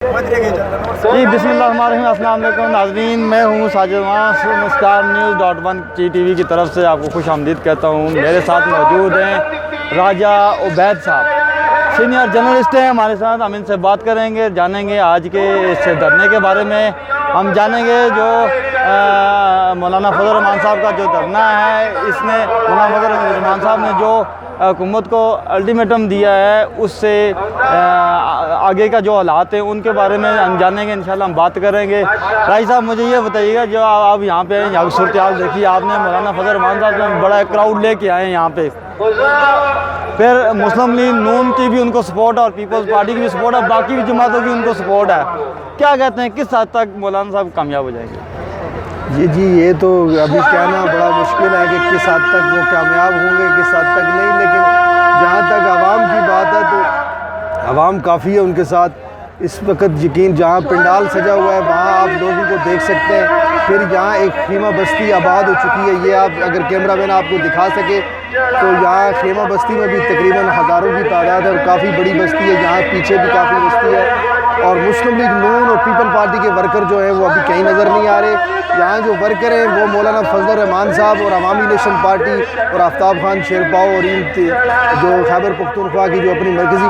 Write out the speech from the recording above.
जी बिस्मिल्लाहिर्रहमानिर्रहीम, अस्सलाम वालेकुम नाज़रीन, मैं हूँ साजिद वास। स्टार न्यूज़.1 टीवी की तरफ से आपको खुश आमदीद कहता हूँ। मेरे साथ मौजूद हैं राजा उबैद साहब, सीनियर जर्नलिस्ट हैं हमारे साथ। हम इनसे बात करेंगे, जानेंगे आज के इस धरने के बारे में। हम जानेंगे जो मौलाना फजल रहमान साहब का जो धरना है, इसने मौलाना फजल रहमान साहब ने जो हुकूमत को अल्टीमेटम दिया है, उससे आगे का जो हालात हैं उनके बारे में हम जानेंगे। इंशाल्लाह हम बात करेंगे। राय साहब, मुझे ये बताइएगा, जो आप यहाँ पे यहाँ की सूरत हाल देखिए आपने, मौलाना फजल रहमान साहब ने बड़ा क्राउड लेके आए हैं यहाँ पे, फिर मुस्लिम लीग नून की भी उनको सपोर्ट है और पीपल्स पार्टी की भी सपोर्ट है, बाकी भी जमातों की उनको सपोर्ट है। क्या कहते हैं, किस हद तक मौलाना साहब कामयाब हो जाएंगे? जी, ये तो अभी कहना बड़ा मुश्किल है कि किस हद तक वो कामयाब होंगे, किस हद तक नहीं। लेकिन जहाँ तक आवाम की बात है तो आवाम काफ़ी है उनके साथ इस वक्त। यकीन जहाँ पंडाल सजा हुआ है वहाँ आप लोगों को देख सकते हैं। फिर यहाँ एक खेमा बस्ती आबाद हो चुकी है, ये आप अगर कैमरा मैन आपको दिखा सके तो यहाँ खेमा बस्ती में भी तकरीबन हज़ारों की तादाद है और काफ़ी बड़ी बस्ती है। यहाँ पीछे भी काफ़ी बस्ती है और मुस्लिम लीग नून और पीपल पार्टी के वर्कर जो हैं वो अभी कहीं नज़र नहीं आ रहे। यहाँ जो वर्कर हैं वो मौलाना फजल रहमान साहब और अवामी नेशन पार्टी और आफ्ताब खान शेरपाओ और इन जो खैबर पख्तूनख्वा की जो अपनी मरकज़ी